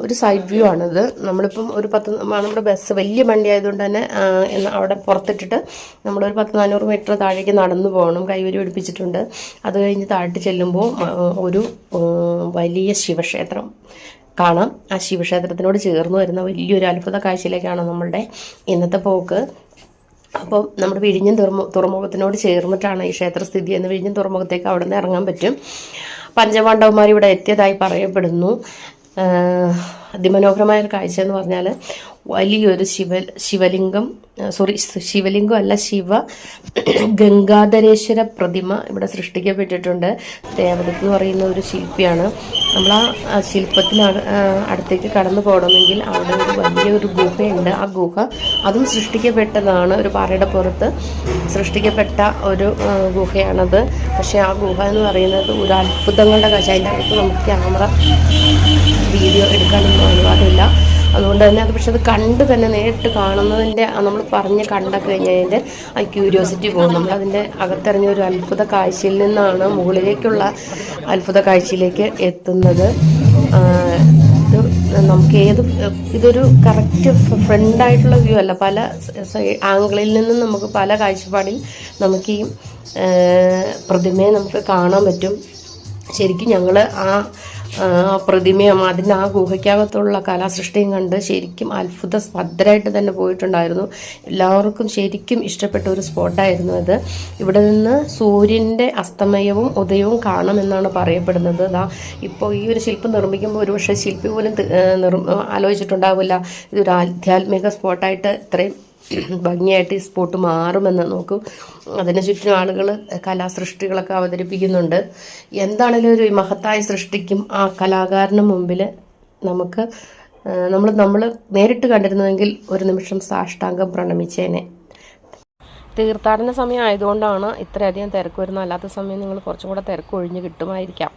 ഒരു side view ആണിത്. നമ്മളിപ്പം നമ്മുടെ ബസ് വലിയ വണ്ടി ആയതുകൊണ്ട് തന്നെ അവിടെ പുറത്തിട്ടിട്ട് നമ്മളൊരു 100-400 മീറ്റർ താഴേക്ക് നടന്നു പോകണം. കൈവരി പിടിപ്പിച്ചിട്ടുണ്ട്. അത് കഴിഞ്ഞ് താഴ്ത്തി ചെല്ലുമ്പോൾ ഒരു വലിയ ശിവക്ഷേത്രം കാണാം. ആ ശിവക്ഷേത്രത്തിനോട് ചേർന്ന് വരുന്ന വലിയൊരു അത്ഭുത കാഴ്ചയിലേക്കാണ് നമ്മളുടെ ഇന്നത്തെ പോക്ക്. അപ്പോൾ നമ്മുടെ വിഴിഞ്ഞം തുറമുഖത്തിനോട് ചേർന്നിട്ടാണ് ഈ ക്ഷേത്രം സ്ഥിതി ചെയ്യുന്നത്. വിഴിഞ്ഞം തുറമുഖത്തേക്ക് അവിടെ നിന്ന് ഇറങ്ങാൻ പറ്റും. പഞ്ചപാണ്ഡവന്മാർ ഇവിടെ എത്തിയതായി പറയപ്പെടുന്നു. അതിമനോഹരമായ ഒരു കാഴ്ച എന്ന് പറഞ്ഞാൽ വലിയൊരു ശിവലിംഗം അല്ല, ഗംഗാധരേശ്വര പ്രതിമ ഇവിടെ സൃഷ്ടിക്കപ്പെട്ടിട്ടുണ്ട്. ദേവദത്ത് എന്ന് പറയുന്ന ഒരു ശില്പിയാണ്. നമ്മൾ ആ ശില്പത്തിന് അടുത്തേക്ക് കടന്നു പോകണമെങ്കിൽ അവിടെ ഒരു വലിയൊരു ഗുഹയുണ്ട്. ആ ഗുഹ അതും സൃഷ്ടിക്കപ്പെട്ടതാണ്. ഒരു പാറയുടെ പുറത്ത് സൃഷ്ടിക്കപ്പെട്ട ഒരു ഗുഹയാണത്. പക്ഷേ ആ ഗുഹ എന്ന് പറയുന്നത് ഒരു അത്ഭുതങ്ങളുടെ കാഴ്ച. അതിൻ്റെ അകത്ത് നമുക്ക് ക്യാമറ വീഡിയോ എടുക്കാനൊന്നും അനുവാദമില്ല. അതുകൊണ്ട് തന്നെ പക്ഷെ അത് കണ്ട് തന്നെ നേരിട്ട് കാണുന്നതിൻ്റെ നമ്മൾ പറഞ്ഞ് കണ്ടൊക്കെ കഴിഞ്ഞതിൻ്റെ ആ ക്യൂരിയോസിറ്റി പോകും. നമ്മളതിൻ്റെ അകത്തിറങ്ങിയ ഒരു അത്ഭുത കാഴ്ചയിൽ നിന്നാണ് മുകളിലേക്കുള്ള അത്ഭുത കാഴ്ചയിലേക്ക് എത്തുന്നത്. നമുക്ക് ഇതൊരു കറക്റ്റ് ഫ്രണ്ടായിട്ടുള്ള വ്യൂ അല്ല. പല ആംഗിളിൽ നിന്നും നമുക്ക് പല കാഴ്ചപ്പാടിൽ നമുക്ക് ഈ പ്രതിമയെ നമുക്ക് കാണാൻ പറ്റും. ശരിക്കും ഞങ്ങൾ ആ പ്രതിമയും അതിൻ്റെ ആ ഗുഹയ്ക്കകത്തുള്ള കലാസൃഷ്ടിയും കണ്ട് ശരിക്കും ഭദ്രമായിട്ട് തന്നെ പോയിട്ടുണ്ടായിരുന്നു. എല്ലാവർക്കും ശരിക്കും ഇഷ്ടപ്പെട്ട ഒരു സ്പോട്ടായിരുന്നു അത്. ഇവിടെ നിന്ന് സൂര്യൻ്റെ അസ്തമയവും ഉദയവും കാണാമെന്നാണ് പറയപ്പെടുന്നത്. ഇപ്പോൾ ഈ ഒരു ശില്പം നിർമ്മിക്കുമ്പോൾ ഒരുപക്ഷെ ശില്പി പോലും ആലോചിച്ചിട്ടുണ്ടാവില്ല ഇതൊരു ആധ്യാത്മിക സ്പോട്ടായിട്ട് ഇത്രയും ഭംഗിയായിട്ട് ഈ സ്പോട്ട് മാറുമെന്ന്. നോക്കും, അതിന് ചുറ്റും ആളുകൾ കലാസൃഷ്ടികളൊക്കെ അവതരിപ്പിക്കുന്നുണ്ട്. എന്താണെങ്കിലും ഒരു മഹത്തായ സൃഷ്ടിക്കും ആ കലാകാരന് മുമ്പിൽ നമുക്ക് നമ്മൾ നേരിട്ട് കണ്ടിരുന്നുവെങ്കിൽ ഒരു നിമിഷം സാഷ്ടാംഗം പ്രണമിച്ചേനെ. തീർത്ഥാടന സമയം ആയതുകൊണ്ടാണ് ഇത്രയധികം തിരക്ക് വരുന്നത്. അല്ലാത്ത സമയം നിങ്ങൾ കുറച്ചും കൂടെ തിരക്ക് ഒഴിഞ്ഞ് കിട്ടുമായിരിക്കാം.